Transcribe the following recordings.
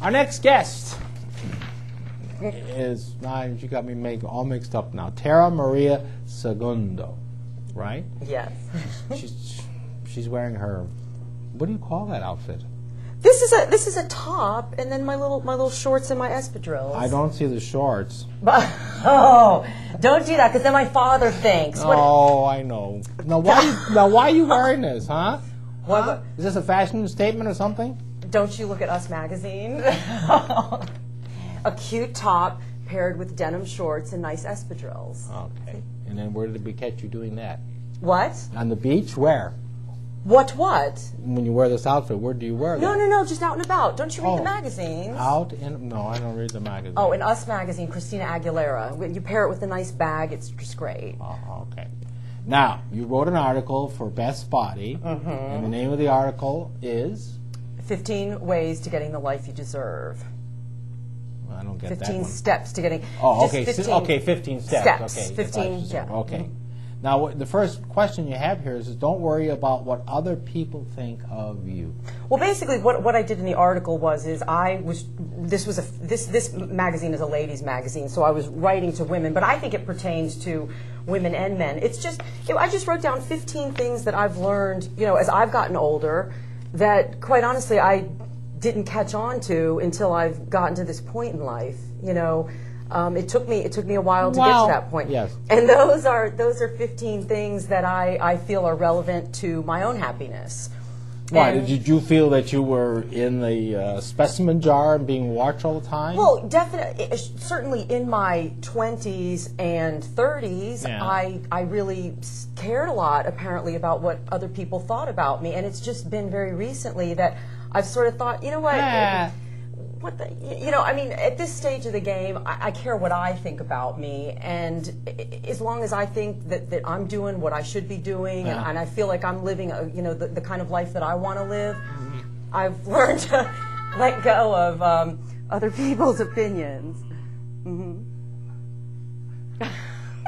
Our next guest is, you got me all mixed up now, Tara Maria Segundo, right? Yes. She's wearing her, what do you call that outfit? This is a top, and then my little shorts and my espadrilles. I don't see the shorts. Oh, don't do that, because then my father thinks. Oh, I know. Now why are you wearing this, huh? What? Is this a fashion statement or something? Don't you look at Us magazine? A cute top paired with denim shorts and nice espadrilles. Okay. And then where did we catch you doing that? What? On the beach? Where? What? When you wear this outfit, where do you wear that? No, just out and about. Don't you read the magazines? No, I don't read the magazine. Oh, in Us magazine, Christina Aguilera. You pair it with a nice bag, it's just great. Oh, okay. Now, you wrote an article for Best Body, and the name of the article is? 15 Ways to Getting the Life You Deserve. Well, I don't get 15 that one. steps to getting... Oh, okay. 15 steps. Okay. 15, yeah. Okay. Now, the first question you have here is don't worry about what other people think of you. Well, basically, what I did in the article this magazine is a ladies' magazine, so I was writing to women, but I think it pertains to women and men. It's just, I just wrote down 15 things that I've learned, as I've gotten older, that, quite honestly, I didn't catch on to until I've gotten to this point in life, It took me a while to get to that point. Yes. And those are 15 things that I feel are relevant to my own happiness. Why? Did you feel that you were in the specimen jar and being watched all the time? Well, definitely, certainly in my 20s and 30s, I really cared a lot, apparently, about what other people thought about me. And it's just been very recently that I've sort of thought, you know what? At this stage of the game, I care what I think about me, and as long as I think that I'm doing what I should be doing, and I feel like I'm living, the kind of life that I want to live, I've learned to let go of other people's opinions.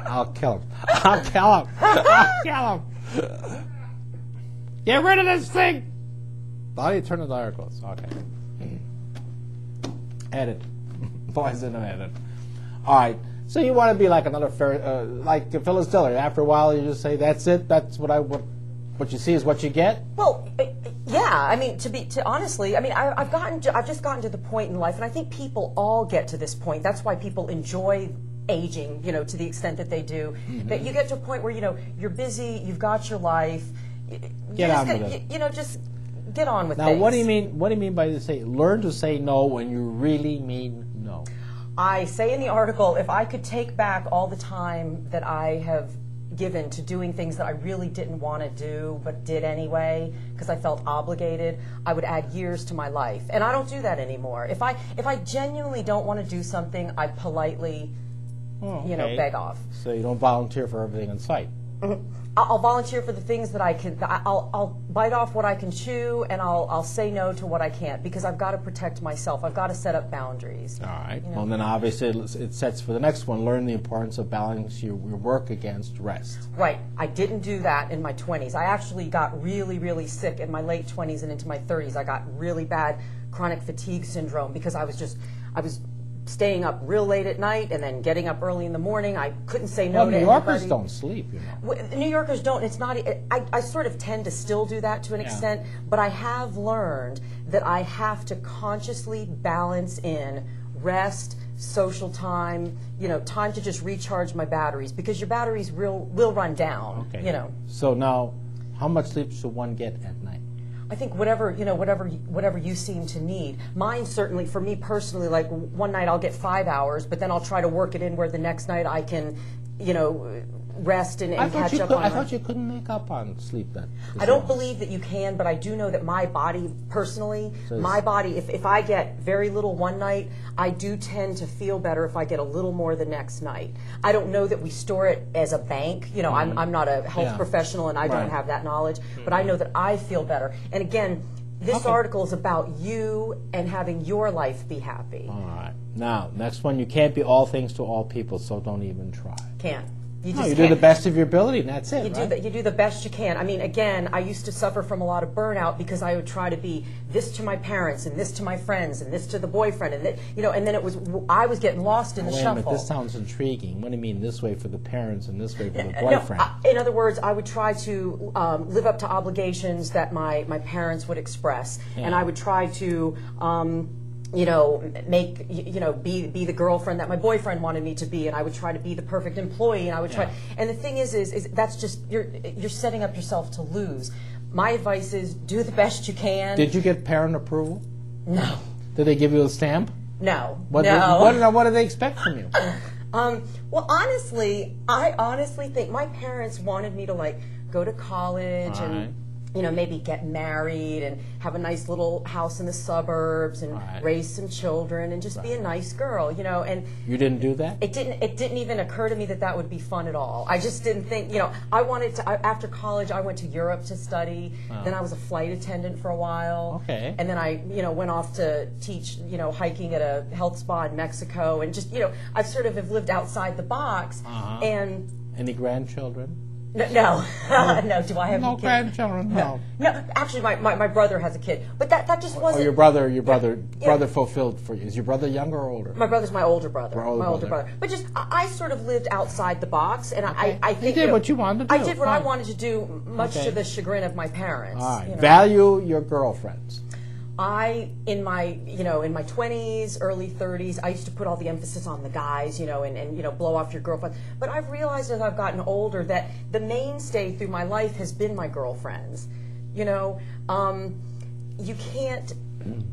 I'll kill him. Get rid of this thing. How do you turn the articles? Okay. Edit. Boys in an edit. All right. So you want to be like another like Phyllis Diller. After a while, you just say, "That's it. That's what you see is what you get." Well, yeah. Honestly, I've just gotten to the point in life, and I think people all get to this point. That's why people enjoy aging, to the extent that they do. That you get to a point where you're busy, you've got your life. Get on with it. Just get on with now, things. what do you mean? What do you mean by learn to say no when you really mean no? I say in the article, if I could take back all the time that I have given to doing things that I really didn't want to do but did anyway because I felt obligated, I would add years to my life. And I don't do that anymore. If I genuinely don't want to do something, I politely, beg off. So you don't volunteer for everything in sight. I'll volunteer for the things that I can. I'll bite off what I can chew, and I'll say no to what I can't, because I've got to protect myself. I've got to set up boundaries. All right. Well, then obviously it sets for the next one. Learn the importance of balancing your work against rest. Right. I didn't do that in my 20s. I actually got really, really sick in my late 20s and into my 30s. I got really bad chronic fatigue syndrome because I was staying up real late at night and then getting up early in the morning. I couldn't say no to anybody. New Yorkers don't sleep, New Yorkers don't. It's not. I sort of tend to still do that to an extent, but I have learned that I have to consciously balance in rest, social time, time to just recharge my batteries, because your batteries will run down. Okay. So now, how much sleep should one get at night? I think whatever you seem to need. Mine certainly, for me personally, like one night I'll get 5 hours, but then I'll try to work it in where the next night I can, rest and catch up on. I thought you couldn't make up on sleep then. I don't believe that you can, but I do know that my body, personally, if I get very little one night, I do tend to feel better if I get a little more the next night. I don't know that we store it as a bank. I'm not a health professional, and I don't have that knowledge, but I know that I feel better. And again, this article is about you and having your life be happy. All right. Now, next one, you can't be all things to all people, so don't even try. Can't. You do the best of your ability, and that's it. You do the best you can. I mean, again, I used to suffer from a lot of burnout because I would try to be this to my parents and this to my friends and this to the boyfriend, and and then I was getting lost in the shuffle. Wait a minute, this sounds intriguing. What do you mean this way for the parents and this way for the boyfriend? No, in other words, I would try to live up to obligations that my parents would express, and I would try to. Be the girlfriend that my boyfriend wanted me to be, and I would try to be the perfect employee, and I would try. And the thing is that's just you're setting up yourself to lose. My advice is do the best you can. Did you get parent approval? No. Did they give you a stamp? No. What do they expect from you? Well, I honestly think my parents wanted me to go to college and. Maybe get married and have a nice little house in the suburbs and raise some children and just be a nice girl, and you didn't do that? It didn't even occur to me that would be fun at all. I just didn't think, I wanted to, after college I went to Europe to study, then I was a flight attendant for a while. Okay. And then I, went off to teach, hiking at a health spa in Mexico, and just, I sort of have lived outside the box. And any grandchildren? No. No. Do I have no any grandchildren? No. No. Actually, my brother has a kid, but that just wasn't. Oh, your brother fulfilled for you. Is your brother younger or older? My brother's my older brother. My older brother. But just I sort of lived outside the box, and I think you did what you wanted to do. I did what I wanted to do, much to the chagrin of my parents. All right. Value your girlfriends. In my 20s, early 30s, I used to put all the emphasis on the guys, and blow off your girlfriend. But I've realized as I've gotten older that the mainstay through my life has been my girlfriends. You can't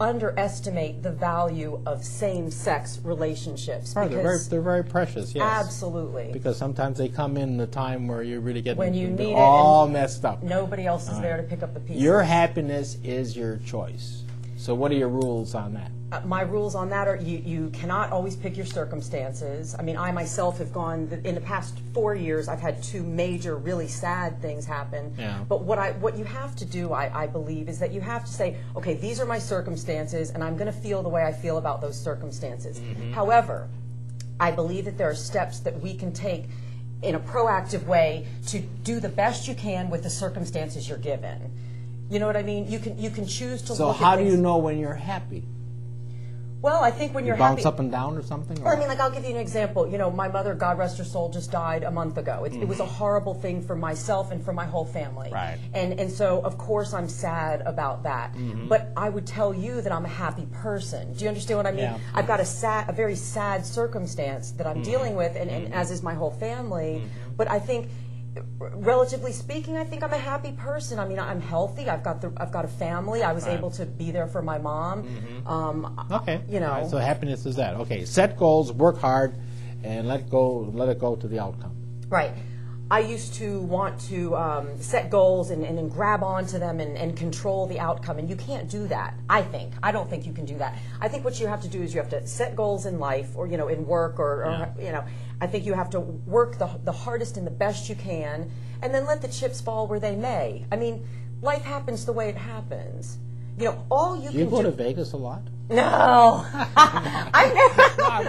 underestimate the value of same-sex relationships. They're very precious, yes. Absolutely. Because sometimes they come in the time where you really get all messed up. Nobody else is there to pick up the pieces. Your happiness is your choice. So what are your rules on that? My rules on that are you cannot always pick your circumstances. I mean, I myself have in the past 4 years, I've had 2 major, really sad things happen. Yeah. But what you have to do, I believe, is that you have to say, okay, these are my circumstances, and I'm going to feel the way I feel about those circumstances. Mm-hmm. However, I believe that there are steps that we can take in a proactive way to do the best you can with the circumstances you're given. You know what I mean? You can choose to look at things. So how do you know when you're happy? Well, I think when you're bounce happy... up and down or something? Well, I mean, I'll give you an example. My mother, God rest her soul, just died a month ago. It was a horrible thing for myself and for my whole family. Right. And so, of course, I'm sad about that. Mm-hmm. But I would tell you that I'm a happy person. Do you understand what I mean? Yeah. I've got a very sad circumstance that I'm dealing with, and as is my whole family. Mm-hmm. But I think... relatively speaking, I think I'm a happy person. I mean, I'm healthy. I've got a family. I was able to be there for my mom. Mm-hmm. Okay. Right, so happiness is that. Okay. Set goals, work hard, and let it go to the outcome. Right. I used to want to set goals and grab onto them and control the outcome, and you can't do that, I think. I don't think you can do that. I think what you have to do is you have to set goals in life or, in work or I think you have to work the hardest and the best you can, and then let the chips fall where they may. I mean, life happens the way it happens. All you can do... You go to Vegas a lot? No. I never... I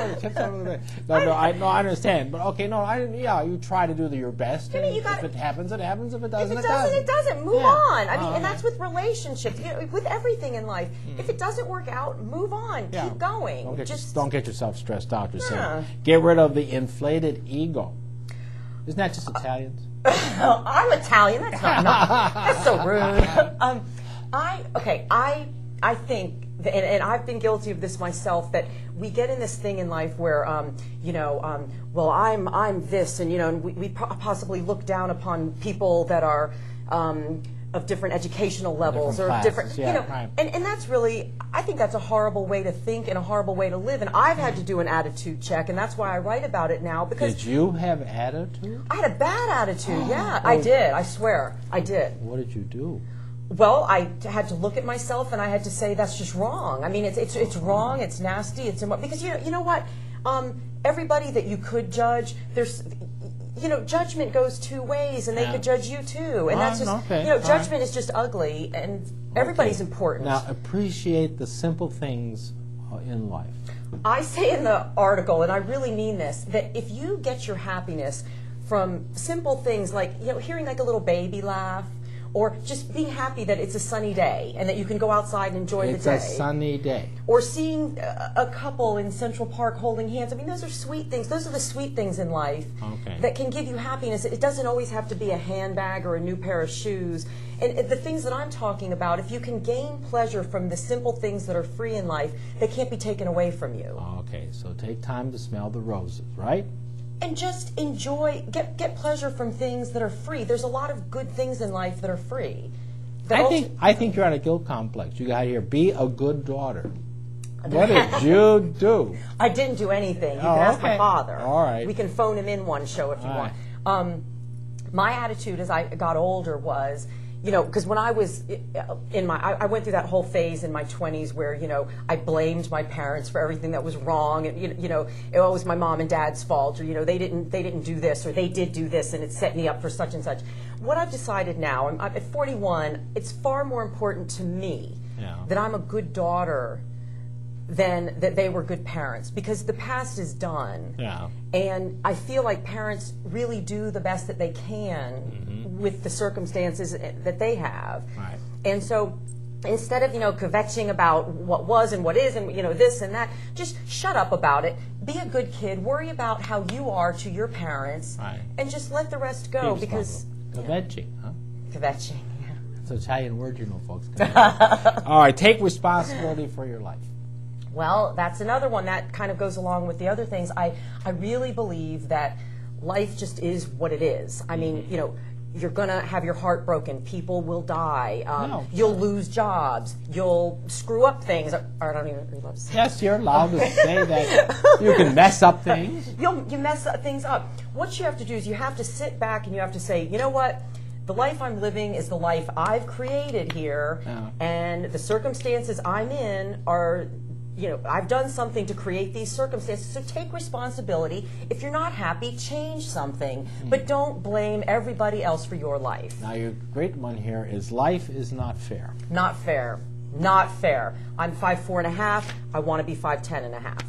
understand. But okay, you try to do your best. And if it happens, it happens. If it doesn't, it doesn't. It doesn't. Move on. I mean, and that's with relationships, with everything in life. If it doesn't work out, move on. Yeah. Keep going. Don't get yourself stressed out. Get rid of the inflated ego. Isn't that just Italians? I'm Italian. That's not. That's so rude. I think, and I've been guilty of this myself, that we get in this thing in life where, well, I'm this, and we possibly look down upon people that are of different educational levels or classes, different, right. and that's really, I think that's a horrible way to think and a horrible way to live, and I've had to do an attitude check, and that's why I write about it now. Because did you have attitude? I had a bad attitude. Yeah, I did. I swear, I did. What did you do? Well, I had to look at myself, and I had to say that's just wrong. I mean, it's wrong. It's nasty. It's because you know what? Everybody that you could judge, there's. Judgment goes 2 ways, and they could judge you too, and that's just judgment is just ugly, and everybody's important. Now appreciate the simple things in life. I say in the article, and I really mean this, that if you get your happiness from simple things like, you know, hearing like a little baby laugh, or just being happy that it's a sunny day and that you can go outside and enjoy the day. It's a sunny day. Or seeing a couple in Central Park holding hands. I mean, those are sweet things. Those are the sweet things in life that can give you happiness. It doesn't always have to be a handbag or a new pair of shoes. And the things that I'm talking about, if you can gain pleasure from the simple things that are free in life, they can't be taken away from you. Okay, so take time to smell the roses, right? And just enjoy, get pleasure from things that are free. There's a lot of good things in life that are free. I think you're at a guilt complex. You got here, be a good daughter. What did you do? I didn't do anything. You can ask my father. All right. We can phone him in one show if you want. My attitude as I got older was, you know, because when I was I went through that whole phase in my 20s where, you know, I blamed my parents for everything that was wrong, and you know, it was my mom and dad's fault, or, you know, they didn't do this, or they did do this, and it set me up for such and such. What I've decided now, I'm at 41, it's far more important to me that I'm a good daughter than that they were good parents, because the past is done. And I feel like parents really do the best that they can with the circumstances that they have. And so instead of, you know, kvetching about what was and what is and, you know, this and that, just shut up about it. Be a good kid. Worry about how you are to your parents, and just let the rest go. Because kvetching, huh? Kvetching, yeah. It's an Italian word, you know, folks. All right, take responsibility for your life. Well, that's another one that kind of goes along with the other things. I really believe that life just is what it is. I mean, you know, you're going to have your heart broken. People will die. You'll lose jobs. You'll screw up things. Or I don't even love to say. Yes, you're allowed to say that. You can mess up things. You mess things up. What you have to do is you have to sit back and you have to say, you know what? The life I'm living is the life I've created here, and the circumstances I'm in are, you know, I've done something to create these circumstances, so take responsibility. If you're not happy, change something, but don't blame everybody else for your life. Now, your great one here is life is not fair. Not fair. Not fair. I'm 5'4.5". I want to be 5'10.5".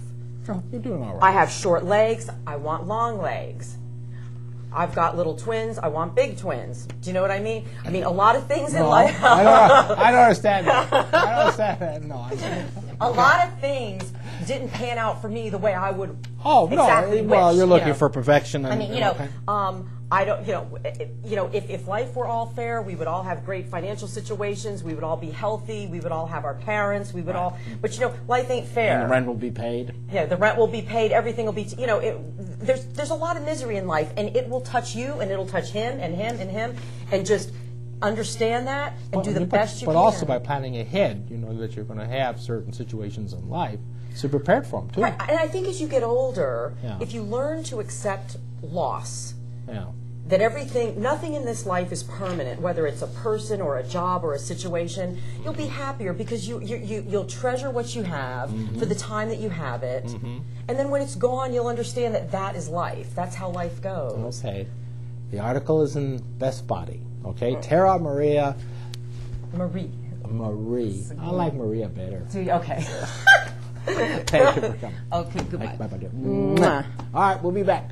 Oh, you're doing all right. I have short legs. I want long legs. I've got little twins. I want big twins. Do you know what I mean? I mean, a lot of things in life. I don't understand that. I don't understand that. No. A lot of things didn't pan out for me the way I would exactly wish. Well, you're looking you know. for perfection. And, I mean, you know, I don't, you know, if life were all fair, we would all have great financial situations. We would all be healthy. We would all have our parents. We would all, but you know, life ain't fair. And the rent will be paid. Yeah, the rent will be paid. Everything will be, you know, there's a lot of misery in life, and it will touch you, and it'll touch him, and him, and him, and just understand that and do the best you can. But also by planning ahead, you know that you're going to have certain situations in life, so prepared for them too. Right, and I think as you get older, if you learn to accept loss, that nothing in this life is permanent, whether it's a person or a job or a situation, you'll be happier because you'll treasure what you have for the time that you have it. And then when it's gone, you'll understand that that is life. That's how life goes. Okay. The article is in Best Body. Okay. Tara Maria. Marie. I like Maria better. Okay. Thank you for coming. Okay, goodbye. Bye-bye. All right, we'll be back.